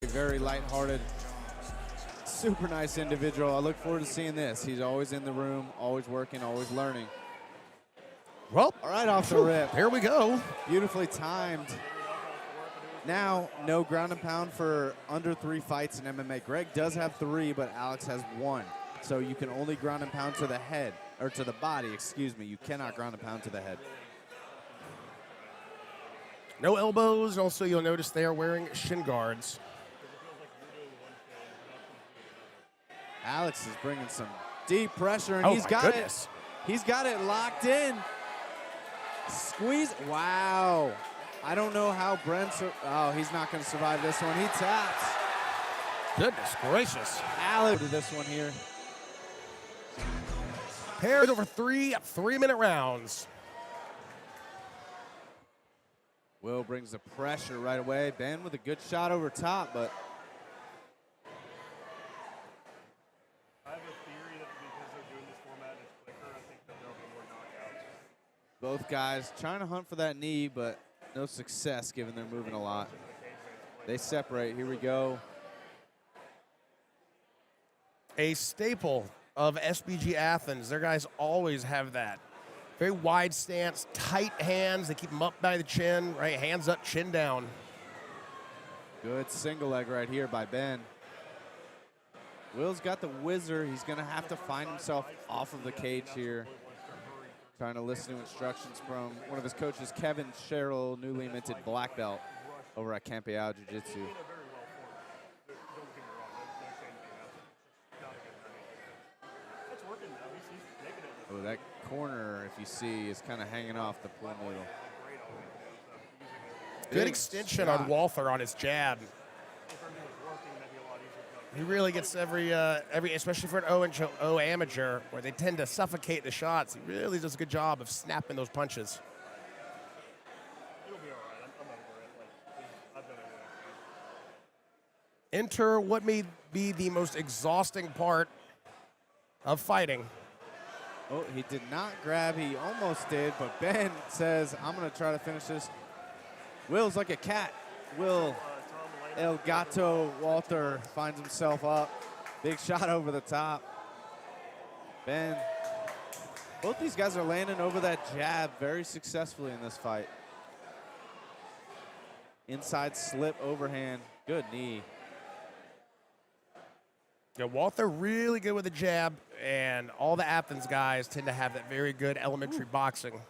very lighthearted, super nice individual. I look forward to seeing this. He's always in the room, always working, always learning. Well, all right, off the rip. Here we go. Beautifully timed. Now, no ground and pound for under 3 fights in MMA. Greg does have 3, but Alex has 1. So you can only ground and pound to the head, or to the body, excuse me. You cannot ground and pound to the head. No elbows. Also, you'll notice they are wearing shin guards. Alex is bringing some deep pressure, and Oh, he's my got goodness. it. He's got it locked in. Squeeze. Wow. I don't know how Brent's. Oh, he's not going to survive this one. He taps. Goodness gracious. Alex did this one here. Paired over 3 3-minute rounds. Will brings the pressure right away. Ben with a good shot over top, but I have a theory that because they're doing this format and it's quicker, I think that there'll be more knockouts. both guys trying to hunt for that knee, but no success given they're moving a lot. They separate. Here we go. A staple of SBG Athens. Their guys always have that. Very wide stance, tight hands. They keep them up by the chin, right? Hands up, chin down. Good single leg right here by Ben. Will's got the whizzer. He's going to have to find himself off of the cage here. Trying to listen to instructions from one of his coaches, Kevin Sherrill, newly minted black belt over at Campeao Jiu-Jitsu. Oh, that corner, if you see, is kind of hanging off the pool noodle. Good extension on Walther on his jab. He really gets every, especially for an O amateur, where they tend to suffocate the shots. He really does a good job of snapping those punches. Enter what may be the most exhausting part of fighting. Oh, he did not grab. He almost did, but Ben says, I'm going to try to finish this. Will's like a cat. Will El Gato Walter finds himself up. Big shot over the top. Ben. Both these guys are landing over that jab very successfully in this fight. Inside slip overhand. Good knee. Yeah, Walther really good with the jab, and all the Athens guys tend to have that very good elementary boxing.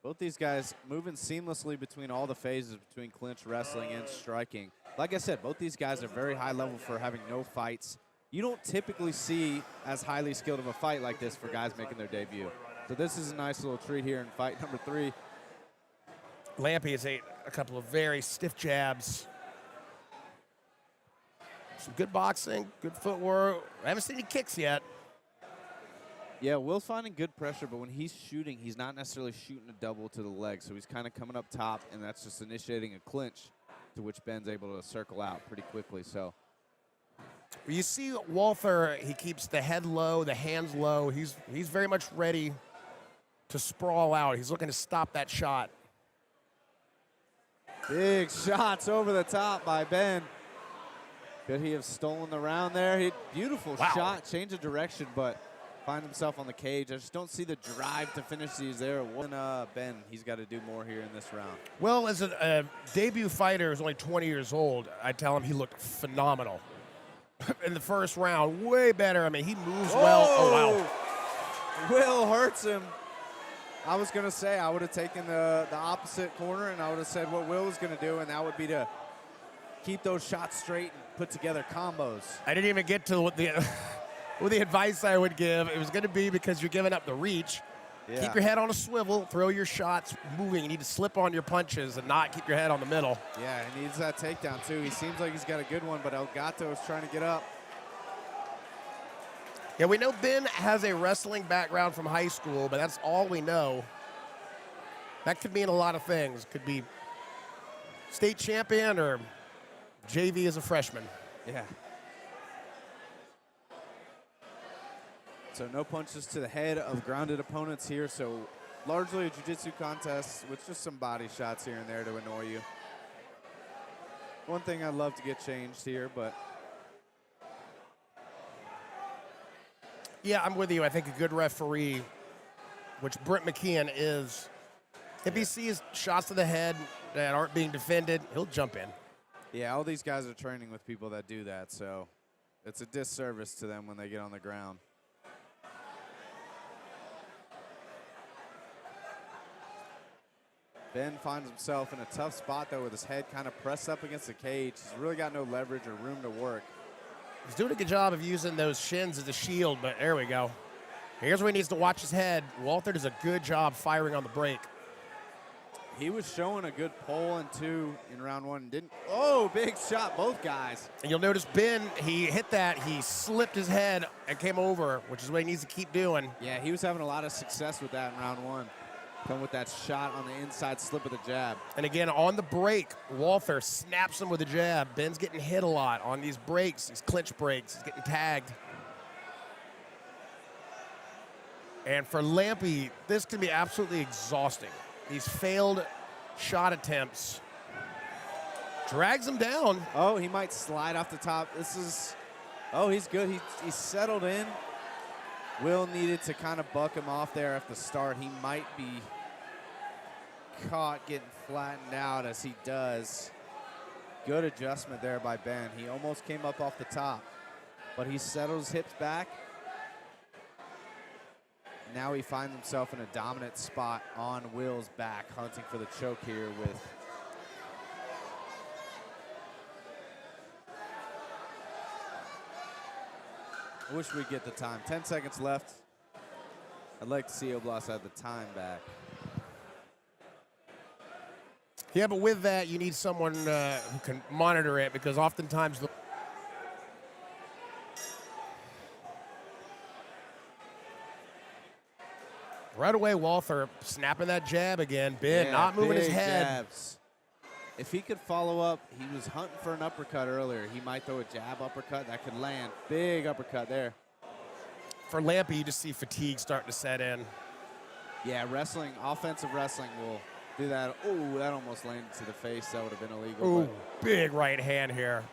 Both these guys moving seamlessly between all the phases between clinch, wrestling, and striking. Like I said, both these guys are very high level for having no fights. You don't typically see as highly skilled of a fight like this for guys making their debut. So this is a nice little treat here in fight number 3. Lampy has ate a couple of very stiff jabs. Some good boxing, good footwork. I haven't seen any kicks yet. Yeah, Will's finding good pressure, but when he's shooting, he's not necessarily shooting a double to the leg. So he's kind of coming up top, and that's just initiating a clinch, to which Ben's able to circle out pretty quickly. So you see Walther, he keeps the head low, the hands low. He's very much ready to sprawl out. He's looking to stop that shot. Big shots over the top by Ben. Could he have stolen the round there? Beautiful shot, change of direction, but find himself on the cage. I just don't see the drive to finish these there. Ben, he's got to do more here in this round. Well, as a debut fighter who's only 20 years old, I tell him he looked phenomenal. In the first round, way better. I mean, he moves well. Oh, wow. Will hurts him. I was going to say I would have taken the opposite corner, and I would have said what Will was going to do, and that would be to keep those shots straight and put together combos. I didn't even get to what the advice I would give. It was going to be because you're giving up the reach. Yeah. Keep your head on a swivel, throw your shots moving. You need to slip on your punches and not keep your head on the middle. Yeah, he needs that takedown too. He seems like he's got a good one, but El Gato is trying to get up. Yeah, we know Ben has a wrestling background from high school, but that's all we know. That could mean a lot of things. Could be state champion or JV as a freshman. Yeah. So no punches to the head of grounded opponents here. So largely a jiu-jitsu contest with just some body shots here and there to annoy you. one thing I'd love to get changed here, but Yeah, I'm with you. I think a good referee, which Brent McKeon is, if he sees shots to the head that aren't being defended, he'll jump in. yeah, all these guys are training with people that do that, so it's a disservice to them when they get on the ground. Ben finds himself in a tough spot, though, with his head kind of pressed up against the cage. He's really got no leverage or room to work. He's doing a good job of using those shins as a shield, but there we go. Here's where he needs to watch his head. Walter does a good job firing on the break. He was showing a good pull and two in round one. Didn't. Oh, big shot, both guys. And you'll notice Ben, he hit that, he slipped his head and came over, which is what he needs to keep doing. Yeah, he was having a lot of success with that in round one. Come with that shot on the inside slip of the jab. And again, on the break, Walther snaps him with a jab. Ben's getting hit a lot on these breaks, these clinch breaks. He's getting tagged. And for Lampe, this can be absolutely exhausting. These failed shot attempts. Drags him down. Oh, he might slide off the top. This is, oh, he's good. He's settled in. Will needed to kind of buck him off there at the start. He might be caught getting flattened out as he does. Good adjustment there by Ben. He almost came up off the top, but he settled his hips back. Now he finds himself in a dominant spot on Will's back, hunting for the choke here with I wish we'd get the time. 10 seconds left. I'd like to see Oblas have the time back. Yeah, but with that, you need someone who can monitor it, because oftentimes right away, Walther snapping that jab again. Ben Yeah, not moving his big head. jabs. If he could follow up, he was hunting for an uppercut earlier. He might throw a jab uppercut that could land. Big uppercut there. For Lampe, you just see fatigue starting to set in. Yeah, wrestling, offensive wrestling will do that. Oh, that almost landed to the face. That would have been illegal. Ooh, big right hand here.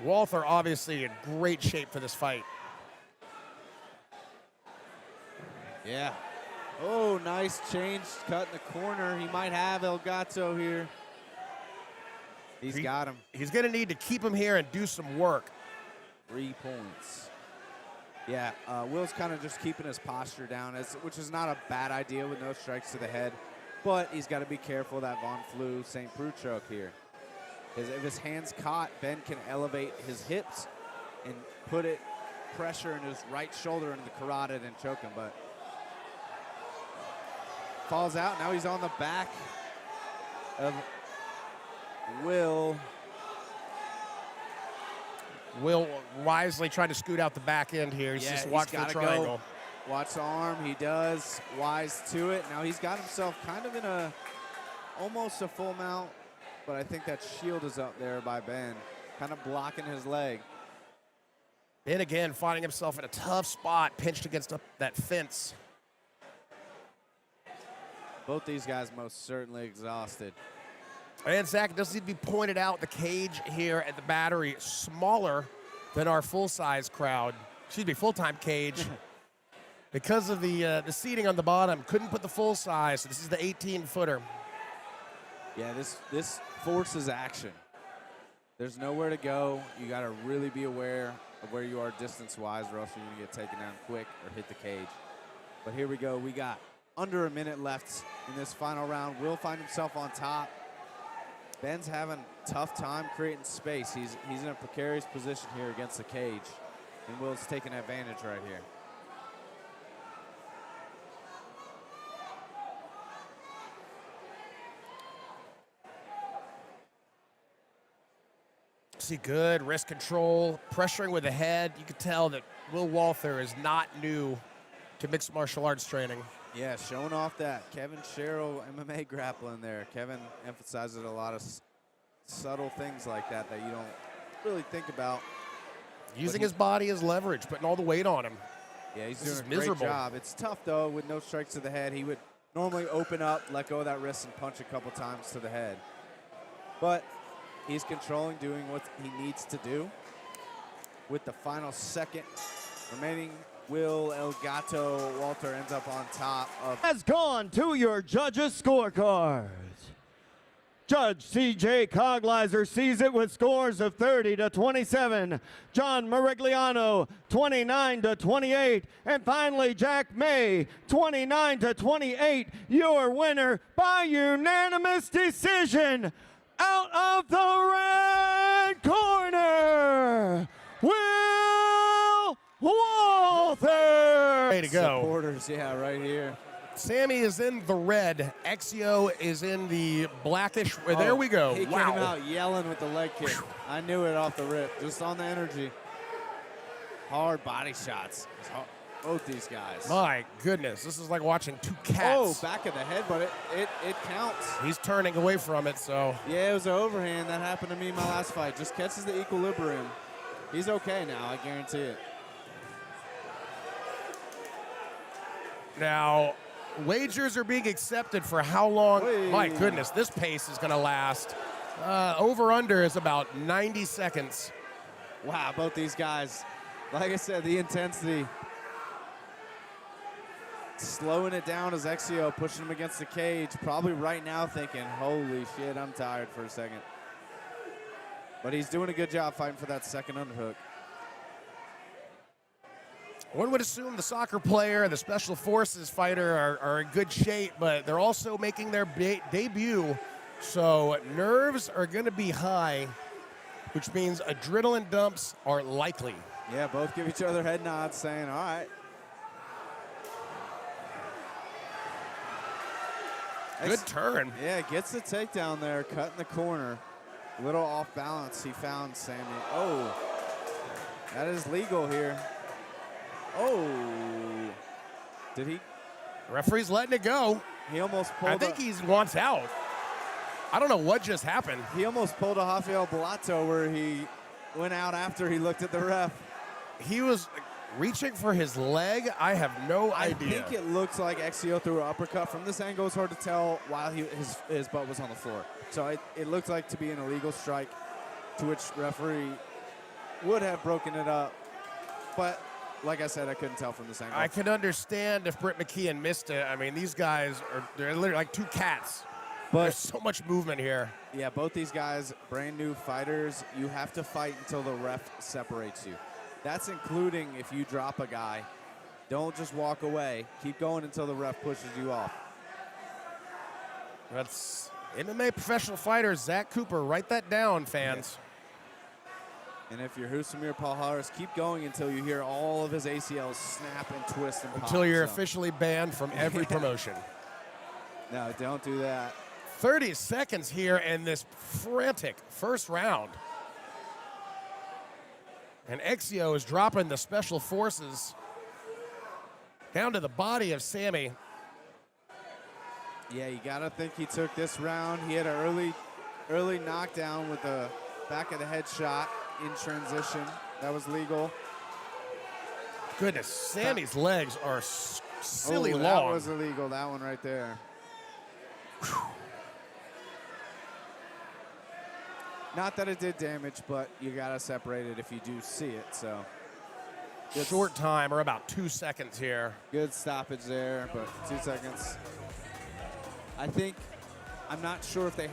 Walther obviously in great shape for this fight. Yeah. Oh, nice change, cut in the corner. He might have El Gato here. He's got him. He's going to need to keep him here and do some work. 3 points. Yeah, Will's kind of just keeping his posture down, which is not a bad idea with no strikes to the head, but he's got to be careful of that Von Flue St. Preux choke here. If his hand's caught, Ben can elevate his hips and put pressure in his right shoulder into the carotid and choke him, but falls out. Now he's on the back of Will. Will wisely trying to scoot out the back end here. He's just watching the triangle. Go. Watch the arm. He does. Wise to it. Now he's got himself kind of in almost a full mount, but I think that shield is up there by Ben, kind of blocking his leg. Ben again finding himself in a tough spot, pinched against that fence. Both these guys most certainly exhausted. And Zach, it does need to be pointed out, the cage here at the Battery smaller than our full-size crowd. Excuse me, full-time cage. Because of the seating on the bottom, couldn't put the full size. So this is the 18-footer. Yeah, this forces action. There's nowhere to go. You got to really be aware of where you are distance-wise, or else you're going to get taken down quick or hit the cage. But here we go. We got under a minute left in this final round. Will find himself on top. Ben's having a tough time creating space. He's in a precarious position here against the cage, and Will's taking advantage right here. See, good wrist control, pressuring with the head. You could tell that Will Walther is not new to mixed martial arts training. Yeah, showing off that Kevin Sherrill MMA grappling there. Kevin emphasizes a lot of subtle things like that you don't really think about. Using his body as leverage, putting all the weight on him. Yeah, he's This doing is a great miserable. job. It's tough, though, with no strikes to the head. He would normally open up, let go of that wrist, and punch a couple times to the head. But He's controlling, doing what he needs to do. With the final second remaining, Will Elgato Walter ends up on top of. Has gone to your judges' scorecards. Judge C.J. Cogleiser sees it with scores of 30-27. John Marigliano, 29-28. And finally, Jack May, 29-28. Your winner by unanimous decision. Out of the red corner, Will Walther. Way to go. Supporters, yeah, right here. Sammy is in the red. Exio is in the blackish. There we go. He Wow. came out yelling with the leg kick. I knew it off the rip, just on the energy. Hard body shots. Both these guys. My goodness, this is like watching two Oh, cats. back of the head, but it counts. He's turning away from it, so. Yeah, it was an overhand. That happened to me in my last fight. Just catches the equilibrium. He's okay now, I guarantee it. Now, wagers are being accepted for how long. Wait. My goodness, this pace is going to last. Over-under is about 90 seconds. Wow, both these guys, like I said, the intensity. Slowing it down as Exio pushing him against the cage. Probably right now thinking, holy shit, I'm tired for a second. But he's doing a good job fighting for that second underhook. One would assume the soccer player and the special forces fighter are in good shape, but they're also making their debut. So nerves are going to be high, which means adrenaline dumps are likely. Yeah, both give each other head nods saying, all right. Good turn. Yeah, gets the takedown there, cut in the corner. A little off balance, he found Sammy. Oh, that is legal here. Oh, did he? Referee's letting it go. He almost pulled I think he wants out. I don't know what just happened. He almost pulled a Rafael Bellato where he went out after he looked at the ref. He was reaching for his leg. I have no idea. I think it looks like Exio threw an uppercut. From this angle, it's hard to tell while his butt was on the floor. So it looked like to be an illegal strike, to which referee would have broken it up. But like I said, I couldn't tell from this angle. I can understand if Britt McKeon missed it. I mean, these guys they're literally like two cats. But there's so much movement here. yeah, both these guys, brand new fighters. You have to fight until the ref separates you. That's including if you drop a guy. Don't just walk away. Keep going until the ref pushes you off. That's MMA professional fighter Zach Cooper. Write that down, fans. And if you're Hussamir Palhares, keep going until you hear all of his ACLs snap and twist and pop. Until you're So, officially banned from every promotion. no, don't do that. 30 seconds here in this frantic first round. And Exio is dropping the special forces down to the body of Sammy. Yeah, you gotta think he took this round. He had an early knockdown with the back of the head shot in transition. That was legal. Goodness, Sammy's legs are silly Oh, long. that was illegal, that one right there. Not that it did damage, but you gotta separate it if you do see it, so. Good, Short time, or about 2 seconds here. good stoppage there, but 2 seconds. I think, I'm not sure if they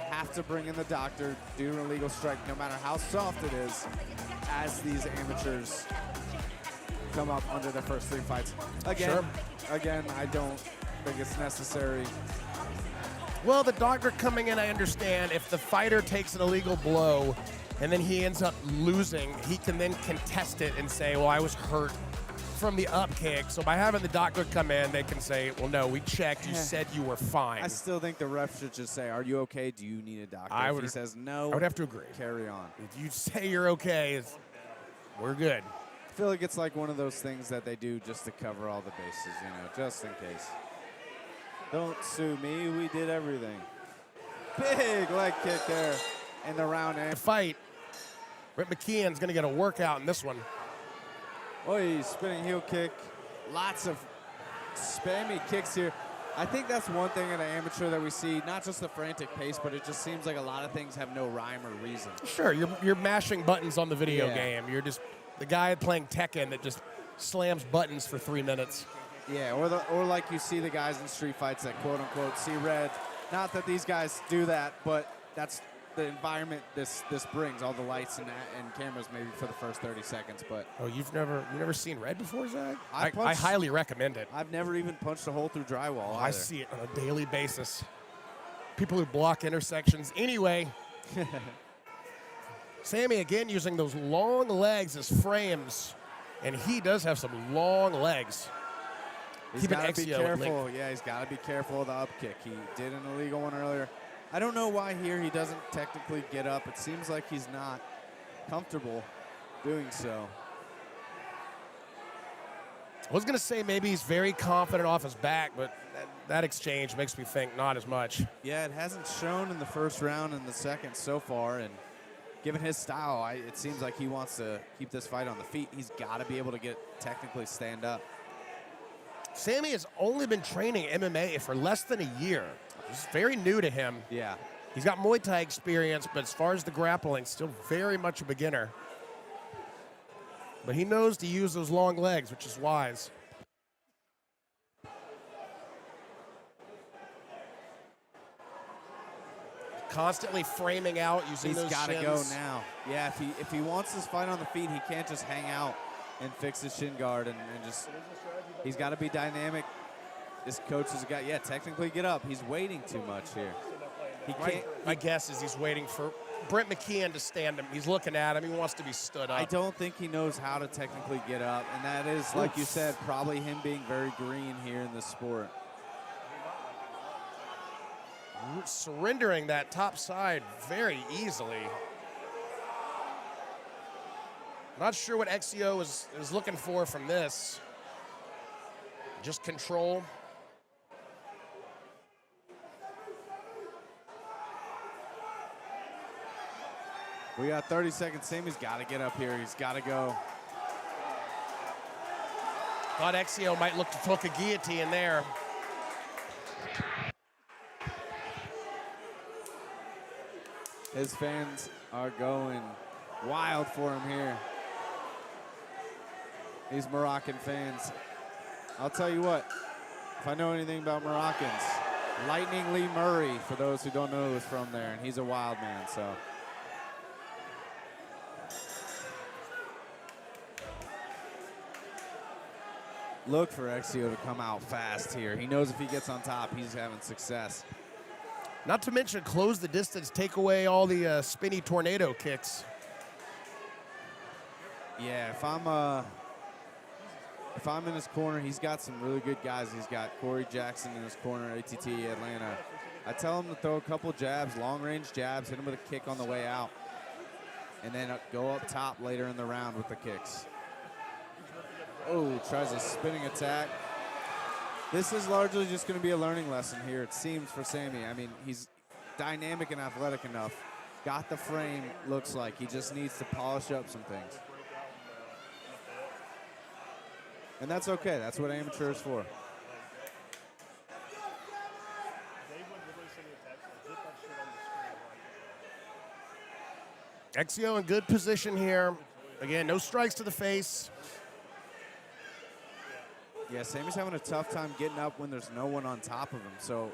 have to bring in the doctor due to an illegal strike, no matter how soft it is, as these amateurs come up under their first 3 fights. Again, I don't think it's necessary. Well, the doctor coming in, I understand. If the fighter takes an illegal blow and then he ends up losing, he can then contest it and say, well, I was hurt from the up kick. So by having the doctor come in, they can say, well, no, we checked. You said you were fine. I still think the ref should just say, are you okay? Do you need a doctor? I If would- he says no, I would have to agree. carry on. If you say you're okay, we're good. I feel like it's like one of those things that they do just to cover all the bases, just in case. Don't sue me, we did everything. Big leg kick there in the round The end. fight, Britt McKeon's going to get a workout in this one. Oi, spinning heel kick. Lots of spammy kicks here. I think that's one thing at an amateur that we see, not just the frantic pace, but it just seems like a lot of things have no rhyme or reason. Sure, you're mashing buttons on the video Yeah. game. You're just the guy playing Tekken that just slams buttons for 3 minutes. Yeah, or like you see the guys in street fights that quote unquote see red. Not that these guys do that, but that's the environment this brings, all the lights and cameras maybe for the first 30 seconds. But Oh, you've never seen red before, Zach? I I punched- highly recommend it. I've never even punched a hole through drywall. I either. see it on a daily basis. People who block intersections. Anyway, Sammy again using those long legs as frames, and he does have some long legs. He's Keep an got to be Exio at length. careful. Yeah, he's got to be careful of the up kick. He did an illegal one earlier. I don't know why here he doesn't technically get up. It seems like he's not comfortable doing so. I was going to say maybe he's very confident off his back, but that exchange makes me think not as much. Yeah, it hasn't shown in the first round and the second so far. And given his style, it seems like he wants to keep this fight on the feet. He's got to be able to technically stand up. Sammy has only been training MMA for less than a year. It's very new to him. Yeah. He's got Muay Thai experience, but as far as the grappling, still very much a beginner. But he knows to use those long legs, which is wise. Constantly framing out, using He's those got to shins. go now. Yeah, if he wants this fight on the feet, he can't just hang out and fix his shin guard and just. He's got to be dynamic. This coach has got, technically get up. He's waiting too much here. He can't. My guess is he's waiting for Brent McKeon to stand him. He's looking at him. He wants to be stood up. I don't think he knows how to technically get up, and that is, like you said, probably him being very green here in this sport. Surrendering that top side very easily. Not sure what Exio is looking for from this. Just control. We got 30 seconds. Sammy's got to get up here. He's got to go. Thought Exio might look to hook a guillotine there. His fans are going wild for him here. These Moroccan fans. I'll tell you what, if I know anything about Moroccans, Lightning Lee Murray, for those who don't know who's from there, and he's a wild man, so. Look for Exio to come out fast here. He knows if he gets on top, he's having success. Not to mention close the distance, take away all the spinny tornado kicks. Yeah, if I'm in his corner, he's got some really good guys. He's got Corey Jackson in his corner, ATT Atlanta. I tell him to throw a couple jabs, long-range jabs, hit him with a kick on the way out, and then go up top later in the round with the kicks. Oh, tries a spinning attack. This is largely just going to be a learning lesson here, it seems, for Sammy. I mean, he's dynamic and athletic enough. Got the frame, looks like. He just needs to polish up some things. And that's okay. That's what amateur is for. Exio in good position here. Again, no strikes to the face. Yeah, Sammy's having a tough time getting up when there's no one on top of him. So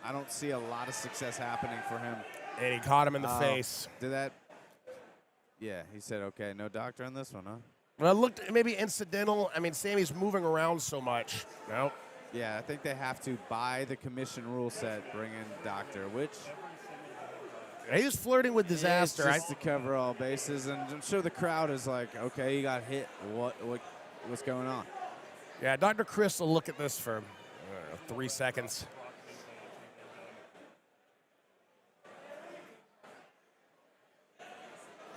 I don't see a lot of success happening for him. And he caught him in the face. Did that? Yeah, he said, okay, no doctor on this one, huh? Well, it looked maybe incidental. I mean, Sammy's moving around so much. No. Yeah, I think they have to, by the commission rule set, bring in doctor, which He was flirting with disaster. It's just to cover all bases, and I'm sure the crowd is like, okay, you got hit. What's going on? Yeah, Dr. Chris will look at this for 3 seconds.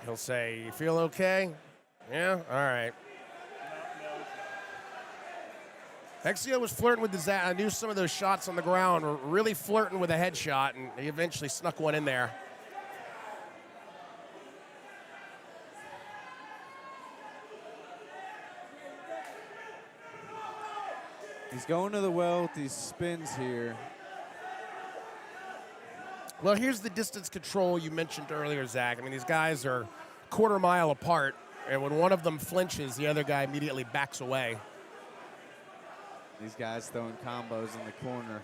He'll say, you feel okay? Yeah? All right. Exio was flirting with disaster. I knew some of those shots on the ground were really flirting with a headshot, and he eventually snuck one in there. He's He's going to the well with these spins here. Well, here's the distance control you mentioned earlier, Zach. I mean, these guys are quarter mile apart, and when one of them flinches, the other guy immediately backs away. These guys throwing combos in the corner.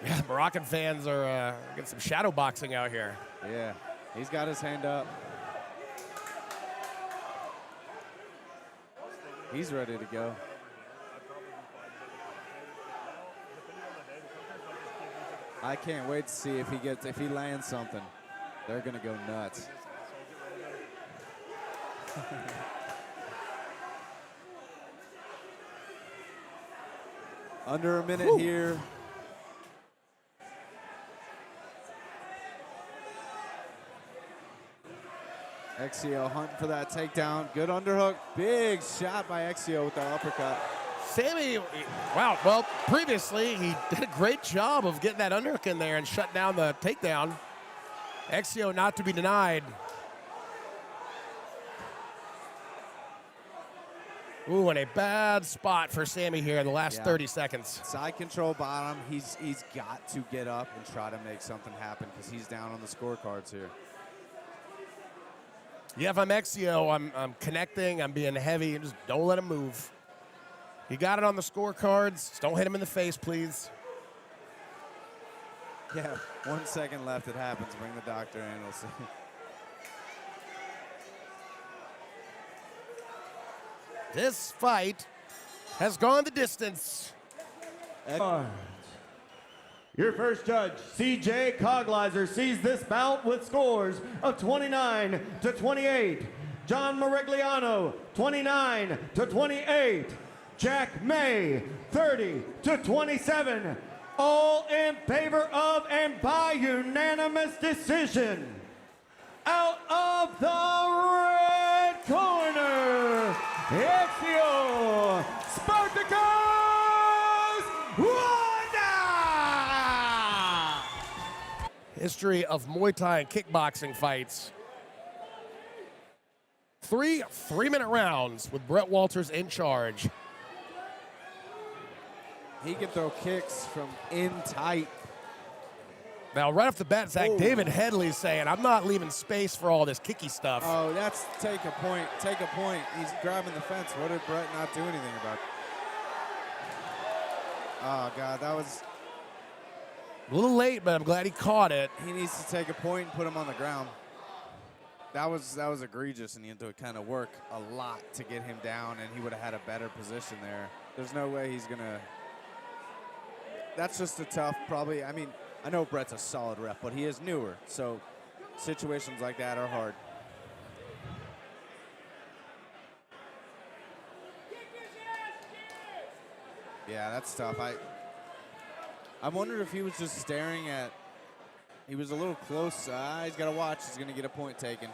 Yeah, Moroccan fans are getting some shadow boxing out here. Yeah, he's got his hand up. He's ready to go. I can't wait to see if he lands something. They're gonna go nuts. Under a minute here. Exio hunting for that takedown. Good underhook. Big shot by Exio with the uppercut. Sammy, wow, well, previously he did a great job of getting that underhook in there and shut down the takedown. Exio not to be denied. Ooh, and a bad spot for Sammy here in the last 30 seconds. Side control bottom. He's got to get up and try to make something happen because he's down on the scorecards here. Yeah, if I'm Exio, I'm connecting, I'm being heavy, and just don't let him move. You got it on the scorecards. Just don't hit him in the face, please. Yeah, 1 second left. It happens. Bring the doctor in. We'll see. This fight has gone the distance. Your first judge, C.J. Cogleiser, sees this bout with scores of 29-28. John Morigliano, 29-28. Jack May, 30-27. All in favor of and by unanimous decision. Out of the red corner, Exio Spartacus Wanda! History of Muay Thai and kickboxing fights. Three 3-minute rounds with Brett Walters in charge. He can throw kicks from in tight. Now, right off the bat, Zach, Oh. David Headley's saying, I'm not leaving space for all this kicky stuff. Oh, that's take a point. Take a point. He's grabbing the fence. What did Brett not do anything about? Oh, God, that was... A little late, but I'm glad he caught it. He needs to take a point and put him on the ground. That was egregious, and he had to kind of work a lot to get him down, and he would have had a better position there. There's no way he's going to... That's just a tough, probably... I mean, I know Brett's a solid rep, but he is newer, so situations like that are hard. Yeah, that's tough. I wondered if he was just staring at... He was a little close. He's got to watch. He's going to get a point taken.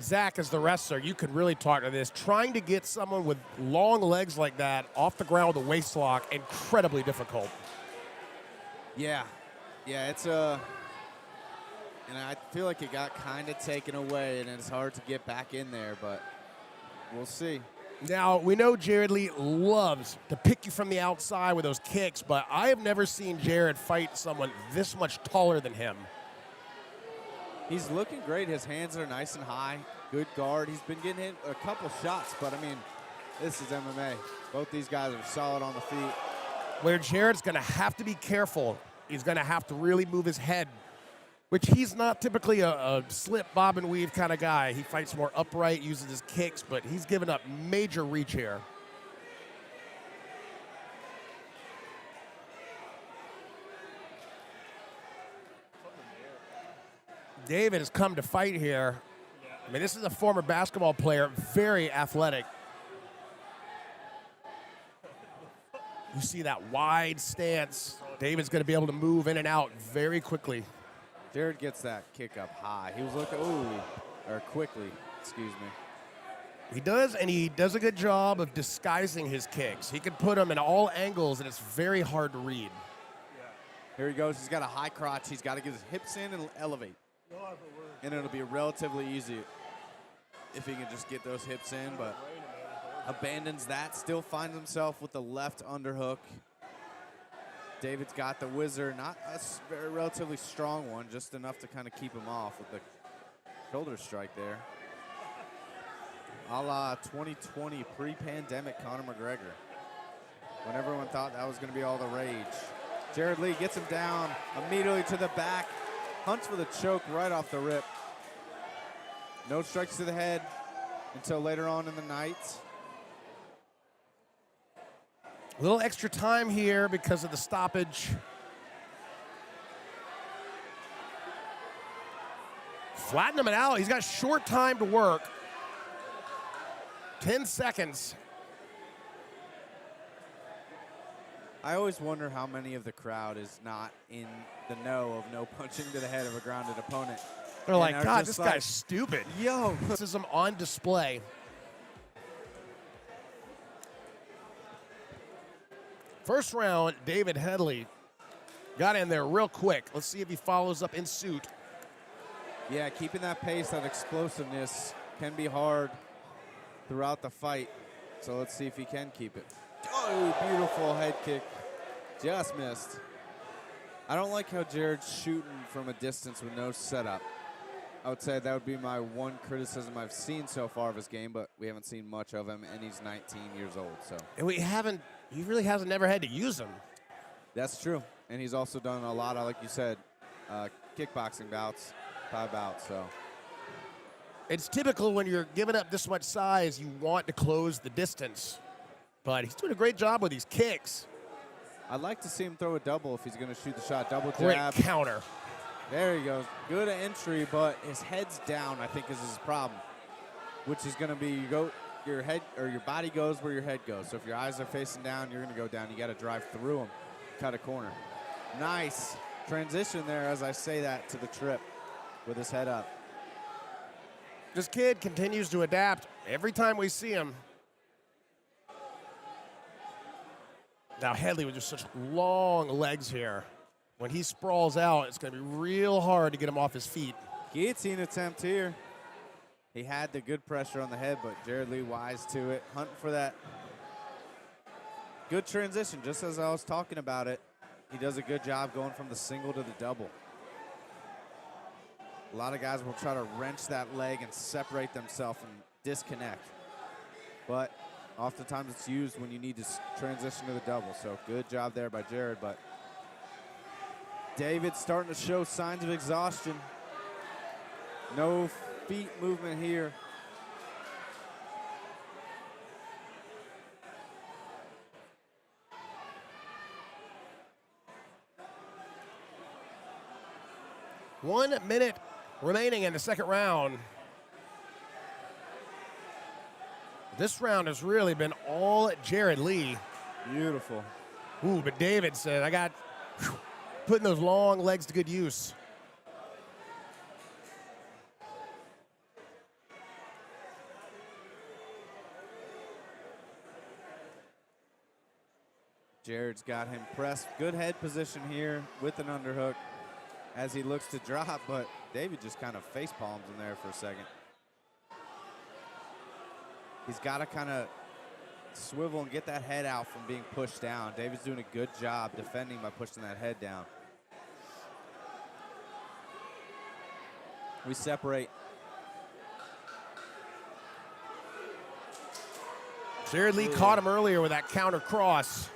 Zach, as the wrestler, you could really talk to this. Trying to get someone with long legs like that off the ground with a waist lock, incredibly difficult. Yeah. Yeah, it's a... And I feel like it got kind of taken away, and it's hard to get back in there, but we'll see. Now, we know Jared Lee loves to pick you from the outside with those kicks, but I have never seen Jared fight someone this much taller than him. He's looking great. His hands are nice and high. Good guard. He's been getting hit a couple shots, but, I mean, this is MMA. Both these guys are solid on the feet. Where Jared's going to have to be careful. He's going to have to really move his head, which he's not typically a slip, bob, and weave kind of guy. He fights more upright, uses his kicks, but he's given up major reach here. David has come to fight here. I mean, this is a former basketball player, very athletic. You see that wide stance. David's going to be able to move in and out very quickly. Jared gets that kick up high. He was looking, or quickly, excuse me. He does, and he does a good job of disguising his kicks. He can put them in all angles, and it's very hard to read. Here he goes. He's got a high crotch. He's got to get his hips in and elevate. And it'll be relatively easy if he can just get those hips in, but Abandons that, still finds himself with the left underhook. David's got the whizzer, not a very relatively strong one, just enough to kind of keep him off with the shoulder strike there. A la 2020 pre-pandemic Conor McGregor, when everyone thought that was going to be all the rage. Jared Lee gets him down immediately to the back, hunts for the choke right off the rip. No strikes to the head until later on in the night. A little extra time here because of the stoppage. Flatten him out. He's got short time to work. 10 seconds. I always wonder how many of the crowd is not in the know of no punching to the head of a grounded opponent. They're like, are God, just this guy's stupid. Yo. This is him on display. First round, David Headley got in there real quick. Let's see if he follows up in suit. Yeah, keeping that pace, that explosiveness can be hard throughout the fight. So let's see if he can keep it. Oh, beautiful head kick. Just missed. I don't like how Jared's shooting from a distance with no setup. I would say that would be my one criticism I've seen so far of his game, but we haven't seen much of him, and he's 19 years old. So And he really hasn't never had to use him. that's true. And he's also done a lot of, like you said, kickboxing bouts, Thai bouts. So It's typical when you're giving up this much size, you want to close the distance. But he's doing a great job with these kicks. I'd like to see him throw a double if he's going to shoot the shot. Double Great jab. counter. There he goes. Good entry, but his head's down, I think, is his problem. Which is going to be your head or your body goes where your head goes. So if your eyes are facing down, you're going to go down. You got to drive through them, cut a corner. Nice transition there as I say that to the trip with his head up. This kid continues to adapt every time we see him. Now Headley with just such long legs here. When he sprawls out, it's going to be real hard to get him off his feet. Guillotine attempt here. He had the good pressure on the head, but Jared Lee wise to it. Hunting for that good transition, just as I was talking about it. He does a good job going from the single to the double. A lot of guys will try to wrench that leg and separate themselves and disconnect. But oftentimes it's used when you need to transition to the double. So good job there by Jared, but David's starting to show signs of exhaustion. No feet movement here. One minute remaining in the second round. This round has really been all Jared Lee. Beautiful. Ooh, but David said, I got putting those long legs to good use. Jared's got him pressed. Good head position here with an underhook as he looks to drop, but David just kind of face palms in there for a second. He's got to kind of swivel and get that head out from being pushed down. David's doing a good job defending by pushing that head down. We separate. Jared Lee caught him earlier with that counter cross.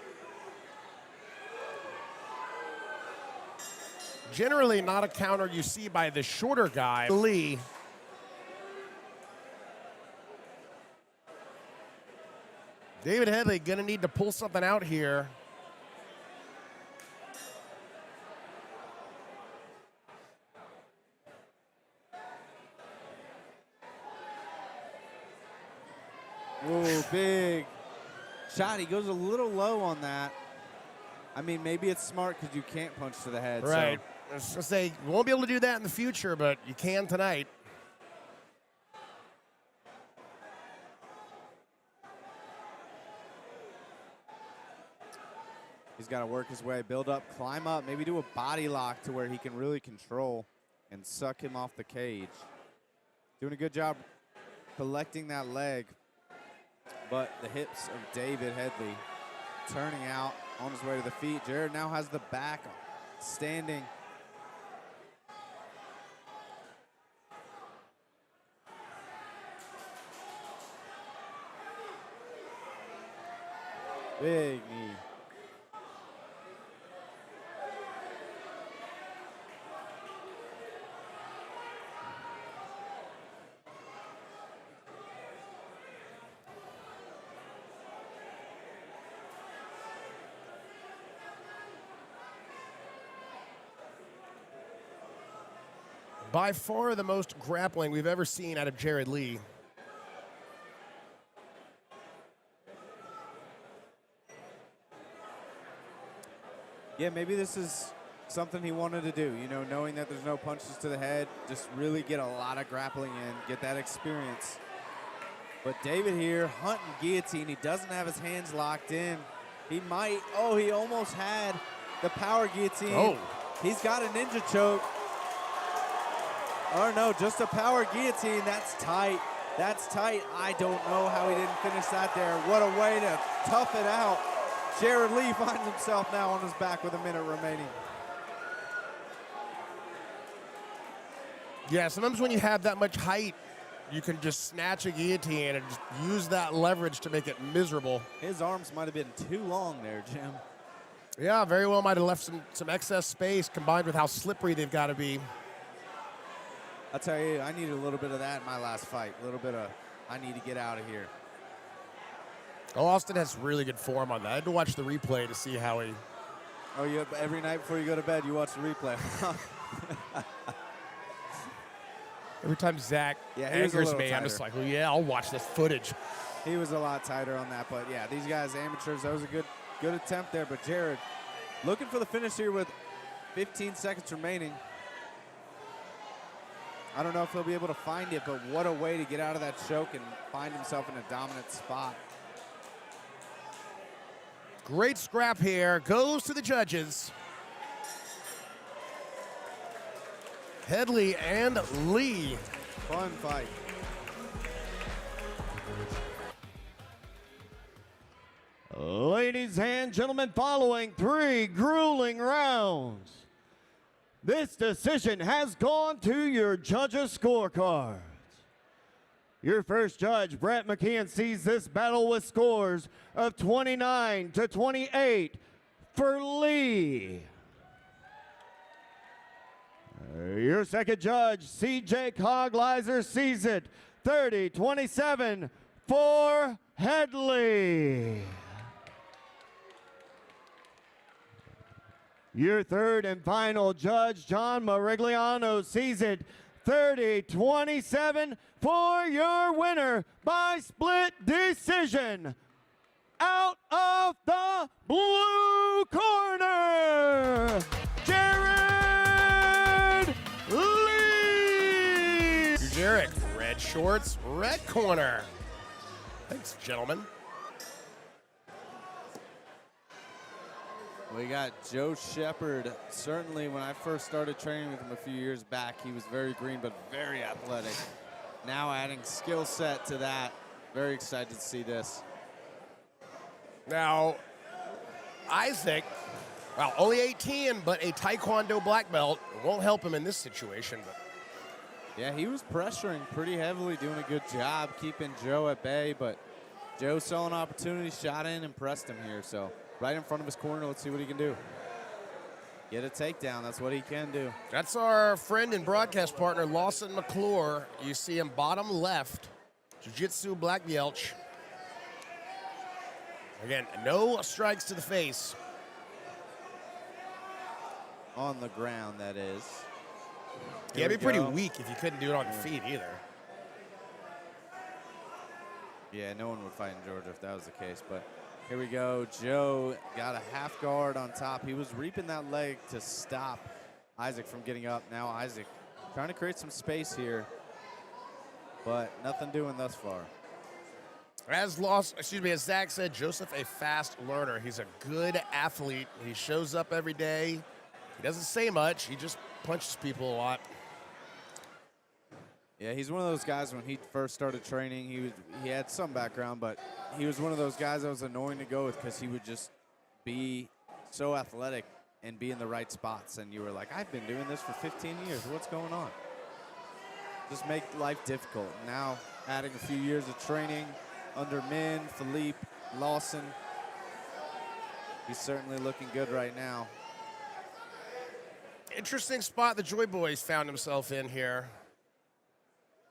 Generally not a counter you see by the shorter guy, Lee. David Headley gonna need to pull something out here. Whoa, big shot. He goes a little low on that. I mean, maybe it's smart because you can't punch to the head. Right. So. I was gonna say, you won't be able to do that in the future, but you can tonight. He's got to work his way, build up, climb up, maybe do a body lock to where he can really control and suck him off the cage. Doing a good job collecting that leg. but the hips of David Headley turning out on his way to the feet. Jared now has the back standing. Big knee. By far the most grappling we've ever seen out of Jared Lee. Yeah, maybe this is something he wanted to do, you know, knowing that there's no punches to the head, just really get a lot of grappling in, get that experience. But David here, hunting guillotine. He doesn't have his hands locked in. He might, oh, he almost had the power guillotine. Oh. He's got a ninja choke. Or no, just a power guillotine. That's tight. That's tight. I don't know how he didn't finish that there. What a way to tough it out. Jared Lee finds himself now on his back with a minute remaining. Yeah, sometimes when you have that much height, you can just snatch a guillotine and just use that leverage to make it miserable. His arms might have been too long there, Jim. Yeah, very well might have left some excess space combined with how slippery they've got to be. I'll tell you, I needed a little bit of that in my last fight. A little bit of, I need to get out of here. Oh, Austin has really good form on that. I had to watch the replay to see how he... Oh, you every night before you go to bed, you watch the replay. Every time Zach Yeah, he was a angers little me, I'm just tighter. like, well, yeah, I'll watch this footage. He was a lot tighter on that, but yeah, these guys, amateurs, that was a good attempt there. But Jared, looking for the finish here with 15 seconds remaining. I don't know if he'll be able to find it, but what a way to get out of that choke and find himself in a dominant spot. Great scrap here. Goes to the judges. Headley and Lee. Fun fight. Ladies and gentlemen, following 3 grueling rounds, this decision has gone to your judges' scorecards. Your first judge, Brett McKeon, sees this battle with scores of 29-28 for Lee. Your second judge, CJ Cogleiser, sees it 30-27 for Headley. Your third and final judge, John Marigliano, sees it 30-27 for your winner by split decision. Out of the blue corner, Jared Lee. Jarek, red shorts, red corner. Thanks, gentlemen. We got Joe Shepard. Certainly when I first started training with him a few years back, he was very green but very athletic. Now adding skill set to that. Very excited to see this. Now, Isaac, well, only 18, but a Taekwondo black belt. It won't help him in this situation. But Yeah, he was pressuring pretty heavily, doing a good job keeping Joe at bay, but Joe saw an opportunity, shot in, and pressed him here. So right in front of his corner, let's see what he can do. Get a takedown, that's what he can do. that's our friend and broadcast partner, Lawson McClure. You see him bottom left, Jiu-Jitsu black belt. Again, no strikes to the face. On the ground, that is. Yeah, Here it'd be we pretty go. weak if you couldn't do it on your feet either. Yeah, no one would fight in Georgia if that was the case, but here we go. Joe got a half guard on top. He was reaping that leg to stop Isaac from getting up. Now Isaac trying to create some space here, but nothing doing thus far. As Zach said, Joseph, a fast learner. He's a good athlete. He shows up every day. He doesn't say much. He just punches people a lot. Yeah, Yeah, he's one of those guys when he first started training, he had some background, but he was one of those guys that was annoying to go with because he would just be so athletic and be in the right spots. And you were like, I've been doing this for 15 years. What's going on? Just make life difficult. Now, adding a few years of training under Min, Philippe, Lawson, he's certainly looking good right now. Interesting spot the Joy Boys found himself in here.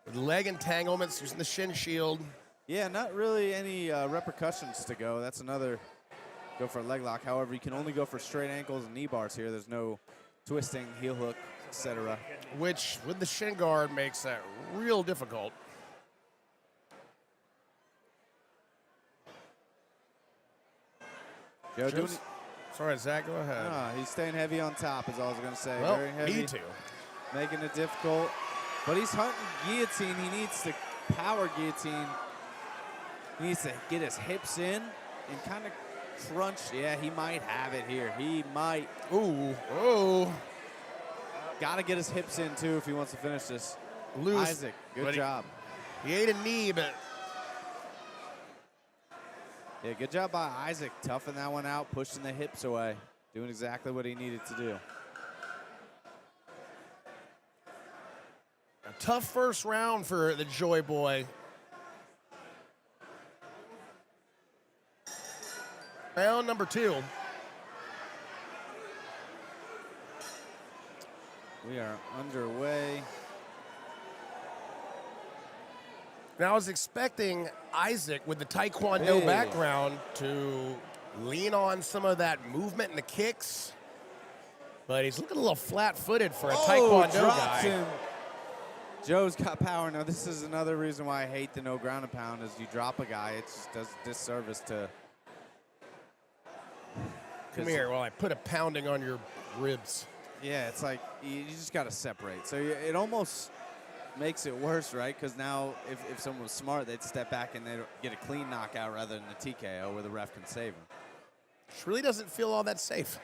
With leg entanglements, using the shin shield. Yeah, not really any repercussions to go. That's another go for a leg lock. However, you can only go for straight ankles and knee bars here. There's no twisting, heel hook, etc. Which, with the shin guard, makes that real difficult. Joe doing Just- Sorry, Zach, go ahead. he's staying heavy on top is all I was going to say. Well, Very heavy, need to. making it difficult. But he's hunting guillotine. He needs to power guillotine. He needs to get his hips in and kind of crunch. Yeah, he might have it here. He might. Ooh, oh. Got to get his hips in, too, if he wants to finish this. Loose. Isaac, good But job. He ate a knee, but Yeah, good job by Isaac. Toughing that one out, pushing the hips away. Doing exactly what he needed to do. a tough first round for the Joy Boy. Round number 2. We are underway. Now, I was expecting Isaac, with the Taekwondo Hey. background, to lean on some of that movement and the kicks. But he's looking a little flat-footed for a Taekwondo drops guy. him. Joe's got power. Now, this is another reason why I hate the no ground and pound is you drop a guy, it just does disservice to... Come here while I put a pounding on your ribs. Yeah, it's like you just got to separate. So it almost makes it worse, right? Because now if someone was smart, they'd step back and they'd get a clean knockout rather than a TKO where the ref can save him. Which really doesn't feel all that safe.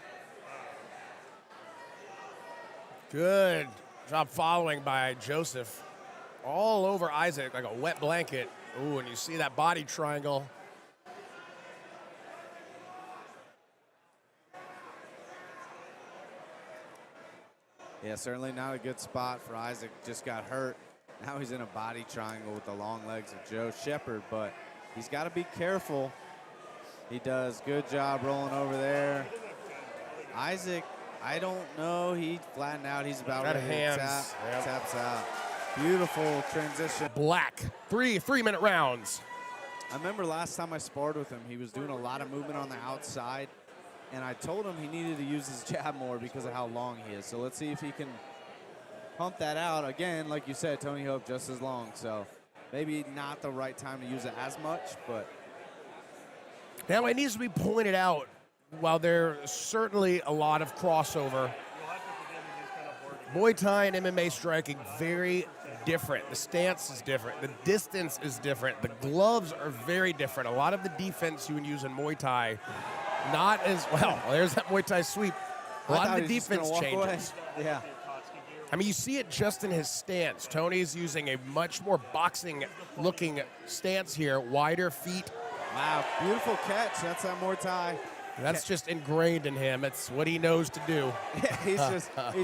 Good job following by Joseph. All over Isaac like a wet blanket. Ooh, and you see that body triangle. Yeah, certainly not a good spot for Isaac. Just got hurt. Now he's in a body triangle with the long legs of Joe Shepard, but he's got to be careful. He does. Good job rolling over there. Isaac, I don't know. He flattened out. He's about Got ready hands. to tap. Yep. Taps out. Beautiful transition. Black. 3-minute rounds. I remember last time I sparred with him, he was doing a lot of movement on the outside, and I told him he needed to use his jab more because of how long he is. So let's see if he can pump that out. Again, like you said, Tony Hope just as long. So maybe not the right time to use it as much, but Now, it needs to be pointed out, while there's certainly a lot of crossover, You'll have to forgive me, he's kind of bored. Muay Thai and MMA striking, very different. The stance is different. The distance is different. The gloves are very different. A lot of the defense you would use in Muay Thai, not as well. There's that Muay Thai sweep. A I lot thought of the he was just gonna defense walk away. changes. Yeah. I mean, you see it just in his stance. Tony's using a much more boxing-looking stance here, wider feet. Wow, beautiful catch. That's that Muay Thai. That's just ingrained in him. It's what he knows to do. he's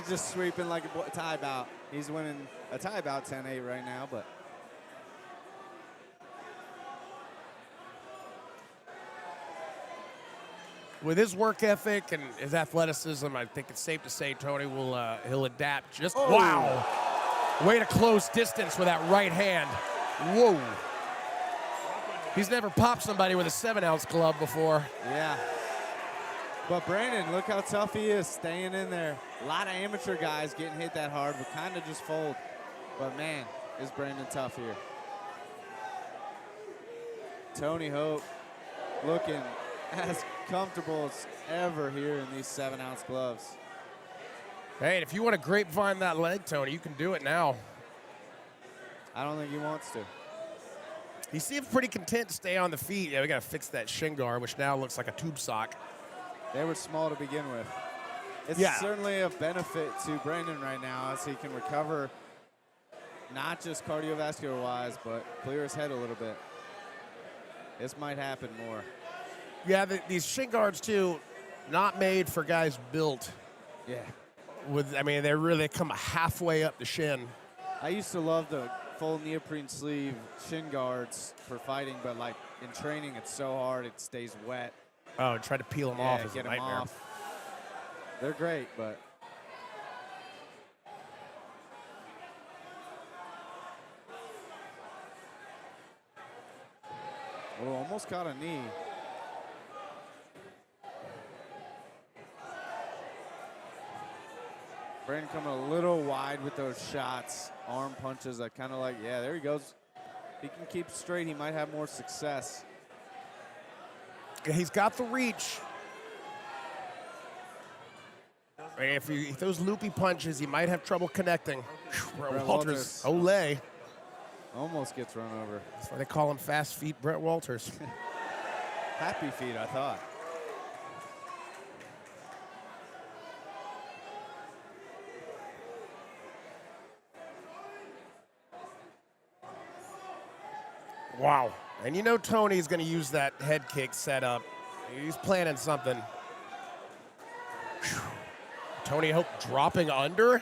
just sweeping like a Thai bout. He's winning a Thai bout 10-8 right now, but With his work ethic and his athleticism, I think it's safe to say Tony will he'll adapt. Just wow, way to close distance with that right hand. Whoa, he's never popped somebody with a 7-ounce glove before. yeah. But Brandon, look how tough he is, staying in there. A lot of amateur guys getting hit that hard would kind of just fold. But man, is Brandon tough here. Tony Hope looking as comfortable as ever here in these 7-ounce gloves. Hey, and if you want to grapevine that leg, Tony, you can do it now. I don't think he wants to. He seems pretty content to stay on the feet. Yeah, we got to fix that shin guard, which now looks like a tube sock. They were small to begin with. It's Yeah. certainly a benefit to Brandon right now as he can recover not just cardiovascular wise, but clear his head a little bit. This might happen more. Yeah, these shin guards too, not made for guys built. Yeah. I mean, they really come halfway up the shin. I used to love the full neoprene sleeve shin guards for fighting, but like in training, it's so hard. It stays wet. Oh, try to peel them off is get a them nightmare. off. They're great, but oh, almost caught a knee. Brandon coming a little wide with those shots, arm punches. I kind of like, yeah, there he goes. If he can keep straight, he might have more success. He's got the reach. If he throws loopy punches, he might have trouble connecting. Brett Walters, ole. Almost gets run over. That's why they call him fast feet Brett Walters. Happy feet, I thought. Wow. And you know Tony's going to use that head kick setup. He's planning something. Whew. Tony Hope dropping under.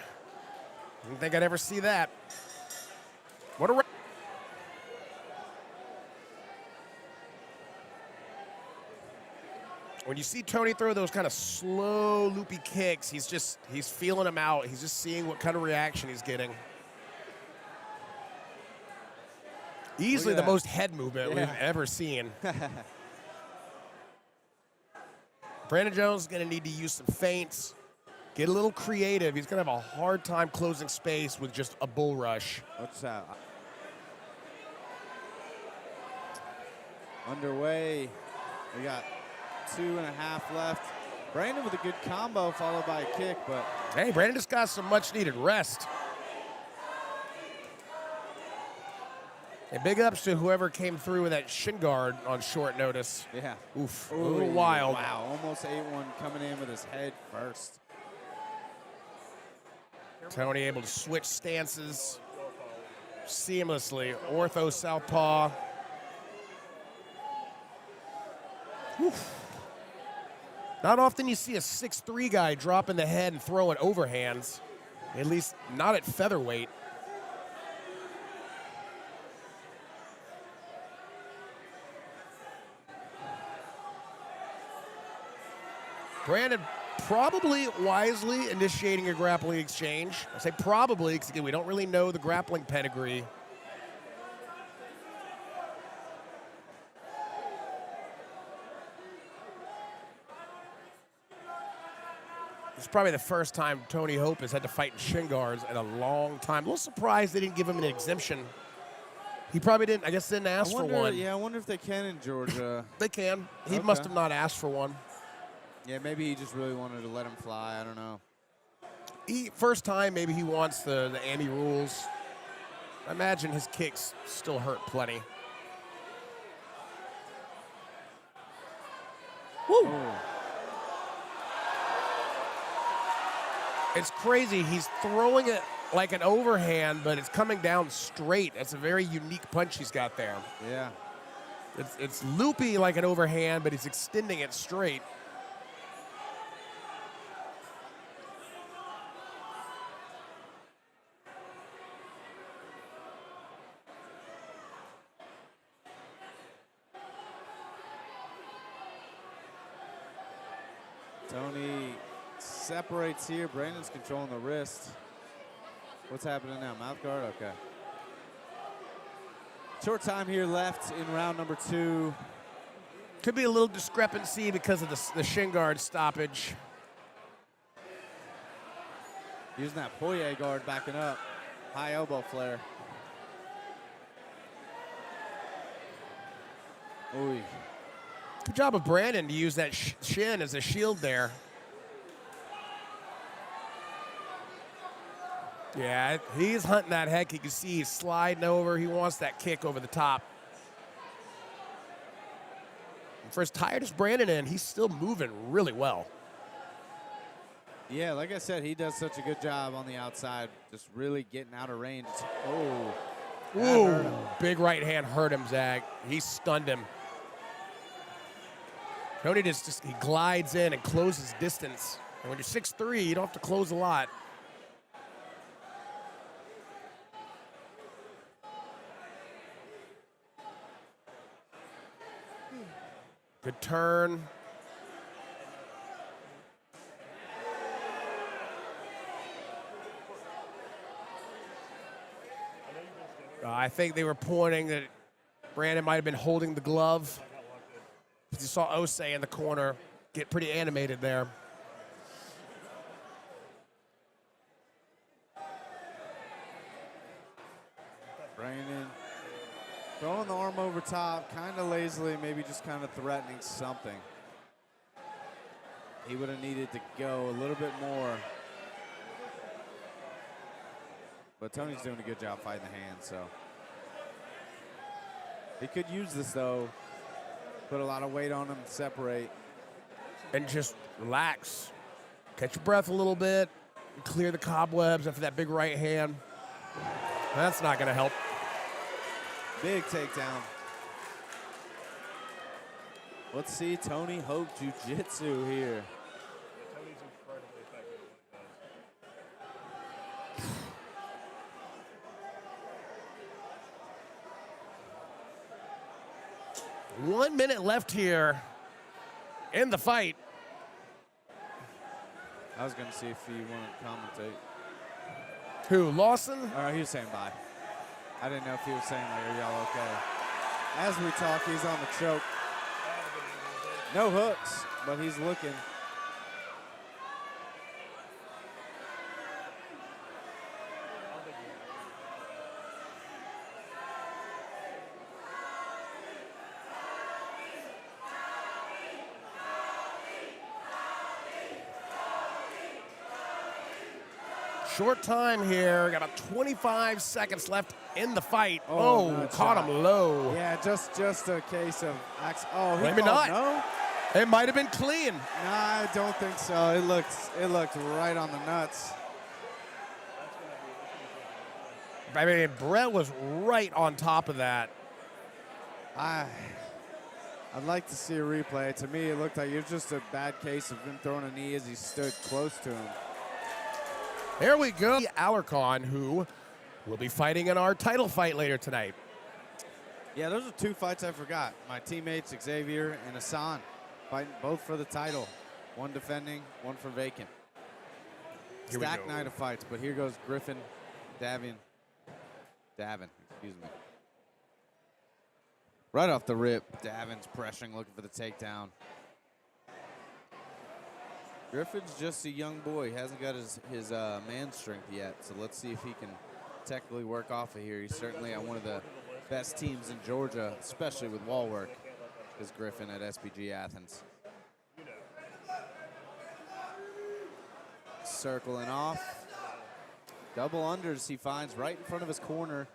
Didn't think I'd ever see that. What a... When you see Tony throw those kind of slow, loopy kicks, he's feeling them out. He's just seeing what kind of reaction he's getting. Easily the most head movement we've ever seen. Brandon Jones is going to need to use some feints, get a little creative. He's going to have a hard time closing space with just a bull rush. What's that? Underway. We got 2.5 left. Brandon with a good combo followed by a kick, but hey, Brandon just got some much needed rest. And big ups to whoever came through with that shin guard on short notice. yeah. Oof, a Ooh, little wild. Wow, almost ate one coming in with his head first. Tony able to switch stances seamlessly. Ortho southpaw. Oof. Not often you see a 6'3" guy dropping the head and throwing overhands. At least not at featherweight. Brandon probably wisely initiating a grappling exchange. I say probably because, again, we don't really know the grappling pedigree. It's probably the first time Tony Hope has had to fight in shin guards in a long time. A little surprised they didn't give him an exemption. He probably didn't, I guess, didn't ask for one. Yeah, I wonder if they can in Georgia. They can. He Okay. must have not asked for one. Yeah, maybe he just really wanted to let him fly. I don't know. First time, maybe he wants the AMI rules. I imagine his kicks still hurt plenty. Woo! Oh. It's crazy. He's throwing it like an overhand, but it's coming down straight. That's a very unique punch he's got there. Yeah. It's loopy like an overhand, but he's extending it straight. Tony separates here. Brandon's controlling the wrist. What's happening now? Mouth guard? Okay. Short time here left in round number 2. Could be a little discrepancy because of the shin guard stoppage. Using that Poirier guard backing up. High elbow flare. Ooh. Good job of Brandon to use that shin as a shield there. Yeah, he's hunting that heck. You can see he's sliding over. He wants that kick over the top. And for as tired as Brandon is, he's still moving really well. Yeah, like I said, he does such a good job on the outside, just really getting out of range. Oh, that hurt him. Big right hand hurt him, Zach. He stunned him. Cody just he glides in and closes distance. And when you're 6'3", you don't have to close a lot. Good turn. I think they were pointing that Brandon might have been holding the glove. You saw Osei in the corner get pretty animated there. Brandon throwing the arm over top, kind of lazily, maybe just kind of threatening something. He would have needed to go a little bit more. But Tony's doing a good job fighting the hand, so. He could use this, though. Put a lot of weight on him, separate. And just relax. Catch your breath a little bit. Clear the cobwebs after that big right hand. That's not going to help. Big takedown. Let's see Tony Hope Jiu-Jitsu here. Tony's incredibly effective at what he does. 1 minute left here in the fight. I was going to see if he wanted to commentate. Who, Lawson? He was saying bye. I didn't know if he was saying, like, are y'all okay? As we talk, he's on the choke. No hooks, but he's looking. Short time here. Got about 25 seconds left in the fight. Oh, Oh, nut caught shot. him low. Yeah, just a case of he Maybe called not. no? It might have been clean. Nah, I don't think so. It looked right on the nuts. I mean, Brett was right on top of that. I'd like to see a replay. To me, it looked like it was just a bad case of him throwing a knee as he stood close to him. Here we go. Alarcon, who will be fighting in our title fight later tonight. Yeah, those are two fights I forgot. My teammates, Xavier and Hassan, fighting both for the title. One defending, one for vacant. Here we Stacked go. night of fights, but here goes Griffin Davin, excuse me. Right off the rip, Davin's pressuring, looking for the takedown. Griffin's just a young boy. He hasn't got his man strength yet, so let's see if he can technically work off of here. He's certainly on one of the best teams in Georgia, especially with wall work, is Griffin at SPG Athens. Circling off. Double unders he finds right in front of his corner.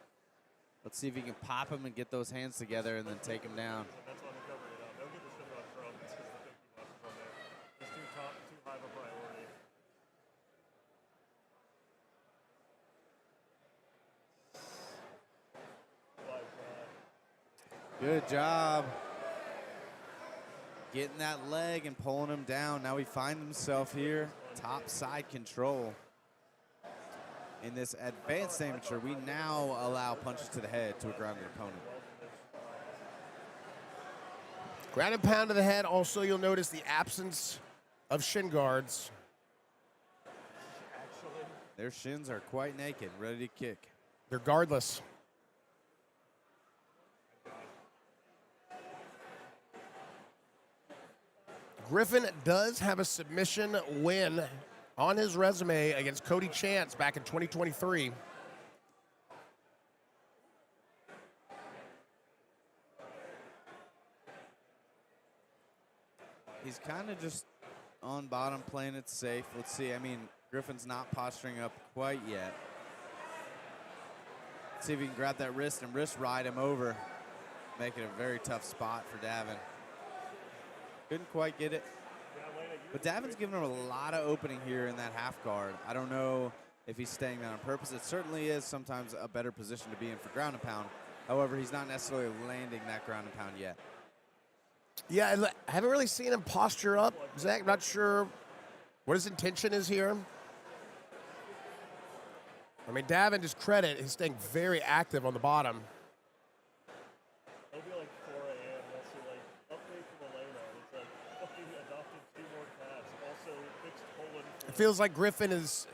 Let's see if he can pop him and get those hands together and then take him down. That's why I'm covering it up. They'll get the shit on Trump. It's just the 50 watches on there. It's too high of a priority. Good job. Getting that leg and pulling him down. Now he finds himself here, top side control. In this advanced amateur, we now allow punches to the head to a grounded opponent. Ground and pound to the head. Also, you'll notice the absence of shin guards. Their shins are quite naked, ready to kick. They're guardless. Griffin does have a submission win on his resume against Cody Chance back in 2023. He's kind of just on bottom, playing it safe. Let's see. I mean, Griffin's not posturing up quite yet. Let's see if he can grab that wrist and wrist ride him over. Make it a very tough spot for Davin. Couldn't quite get it. Yeah, Elena, But Davin's giving him a lot of opening here in that half guard. I don't know if he's staying there on purpose. It certainly is sometimes a better position to be in for ground and pound. However, he's not necessarily landing that ground and pound yet. Yeah, I haven't really seen him posture up. Zach, I'm not sure what his intention is here. I mean, Davin, his credit, he's staying very active on the bottom. It'll be like 4 a.m. They'll see like update from Elena. It's like fucking adopted 2 more cats. Also fixed colon. It feels like Griffin is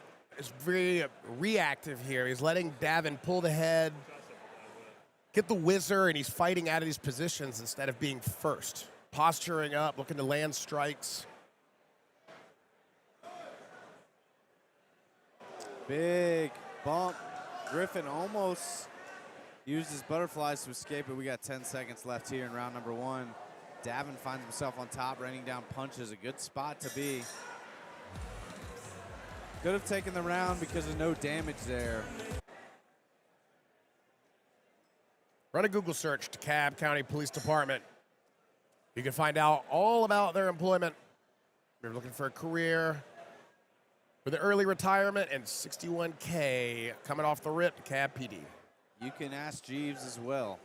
very reactive here. He's letting Davin pull the head, get the whizzer, and he's fighting out of these positions instead of being first. Posturing up, looking to land strikes. Big bump. Griffin almost used his butterflies to escape, but we got 10 seconds left here in round number 1. Davin finds himself on top, raining down punches. A good spot to be. Could have taken the round because of no damage there. Run a Google search, DeKalb County Police Department. You can find out all about their employment. If you're looking for a career with an early retirement and $61K coming off the rip, DeKalb PD. You can ask Jeeves as well,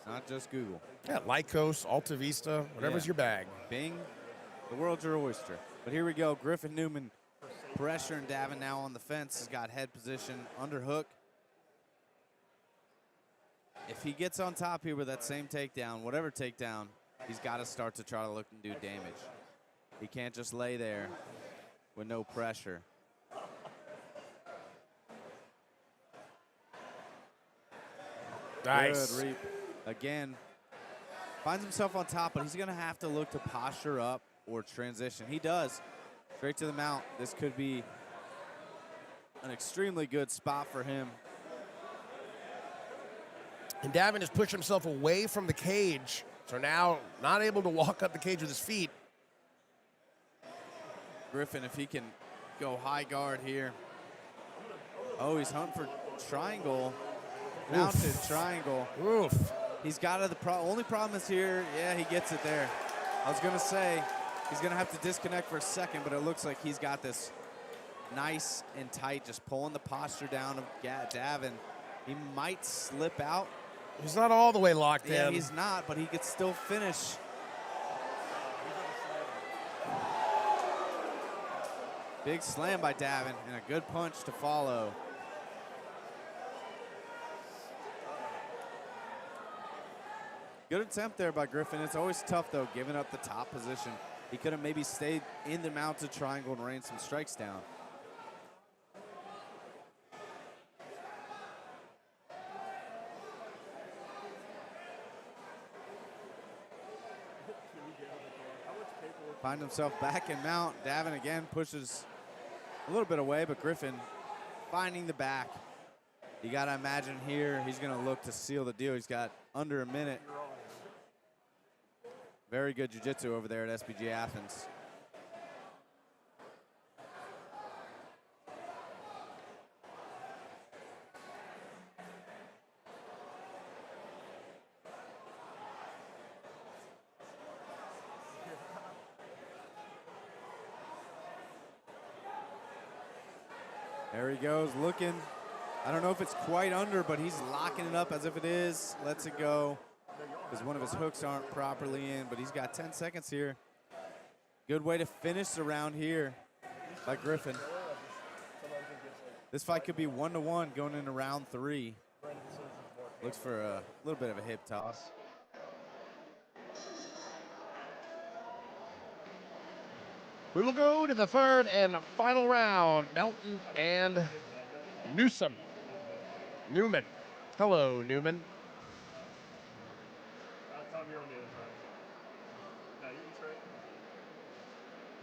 not just Google. Yeah, Lycos, Alta Vista, whatever's Yeah. your bag. Bing, the world's your oyster. But here we go. Griffin Newman pressuring Davin now on the fence. He's got head position, underhook. If he gets on top here with that same takedown, whatever takedown, he's got to start to try to look and do damage. He can't just lay there with no pressure. Nice. Good reap. Again, finds himself on top, but he's going to have to look to posture up or transition. He does. Straight to the mount. This could be an extremely good spot for him. And Davin has pushed himself away from the cage, so now not able to walk up the cage with his feet. Griffin, if he can go high guard here. Oh, he's hunting for triangle. Mounted triangle. Oof. He's got it. The only problem is here, yeah, he gets it there. I was going to say he's going to have to disconnect for a second, but it looks like he's got this nice and tight, just pulling the posture down of Davin. He might slip out. He's not all the way locked Yeah, in. he's not, but he could still finish. Big slam by Davin and a good punch to follow. Good attempt there by Griffin. It's always tough, though, giving up the top position. He could have maybe stayed in the mounted triangle and rained some strikes down. Find himself back in mount. Davin again pushes a little bit away, but Griffin finding the back. You got to imagine here he's going to look to seal the deal. He's got under a minute. Very good jiu-jitsu over there at SBG Athens. There he goes, looking. I don't know if it's quite under, but he's locking it up as if it is. Lets it go because one of his hooks aren't properly in, but he's got 10 seconds here. Good way to finish the round here by Griffin. This fight could be 1-1 going into round 3. Looks for a little bit of a hip toss. We will go to the third and final round. Melton and Newman. Hello, Newman. Tom, you're on the other side. No, you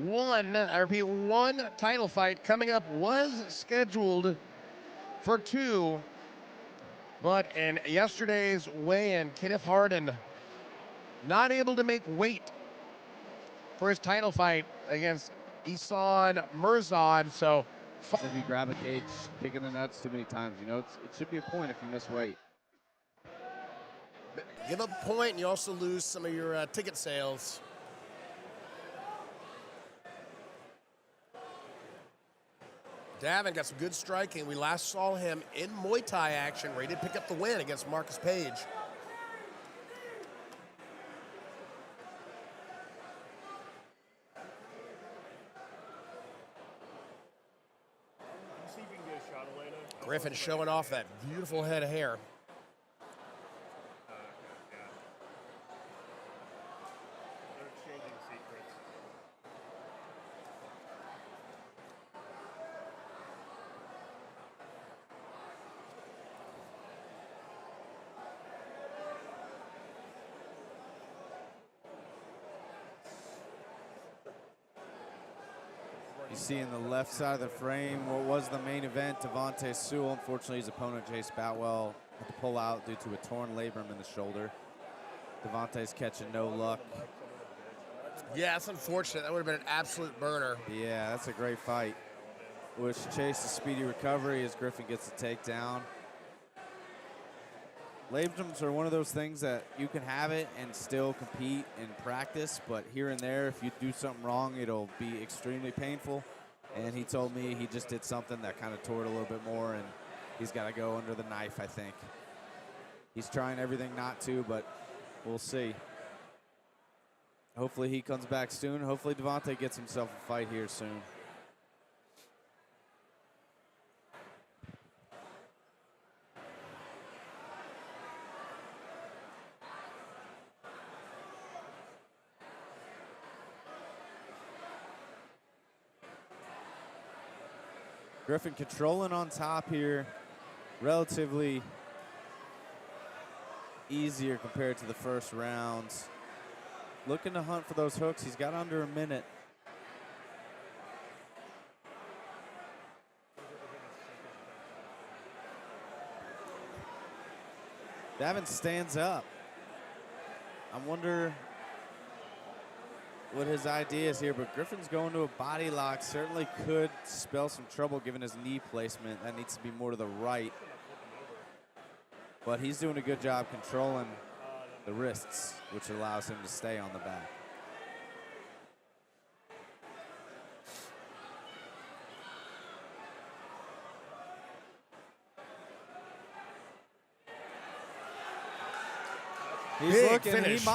can try. I repeat, one title fight coming up was scheduled for 2, but in yesterday's weigh-in, Kenneth Harden not able to make weight for his title fight against Isan Mirzad. So If you grab a cage, kicking the nuts too many times, you know, it should be a point if you miss weight. Give up a point, and you also lose some of your ticket sales. Davin got some good striking. We last saw him in Muay Thai action where he did pick up the win against Marcus Page. See if you can get a shot, Elena. Griffin showing off that beautiful head of hair. They're exchanging secrets. You see in the left side of the frame what was the main event, Devontae Sewell. Unfortunately, his opponent, Chase Boutwell, had to pull out due to a torn labrum in the shoulder. Devontae's catching no luck. Yeah, that's unfortunate. That would have been an absolute burner. Yeah, that's a great fight. Wish Chase a speedy recovery as Griffin gets a takedown. Labrums are one of those things that you can have it and still compete in practice, but here and there, if you do something wrong, it'll be extremely painful. And he told me he just did something that kind of tore it a little bit more, and he's got to go under the knife, I think. He's trying everything not to, but we'll see. Hopefully he comes back soon. Hopefully Devontae gets himself a fight here soon. Griffin controlling on top here, relatively easier compared to the first rounds. Looking to hunt for those hooks. He's got under a minute. Davin stands up. I wonder what his idea is here, but Griffin's going to a body lock. Certainly could spell some trouble given his knee placement. That needs to be more to the right. But he's doing a good job controlling the wrists, which allows him to stay on the back. He's Big looking. finish.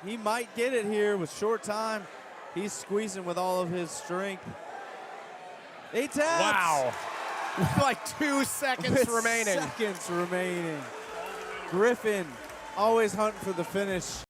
He might get it here with short time. He's squeezing with all of his strength. 8 taps. Wow. With like 2 seconds With remaining. Seconds remaining. Griffin always hunting for the finish.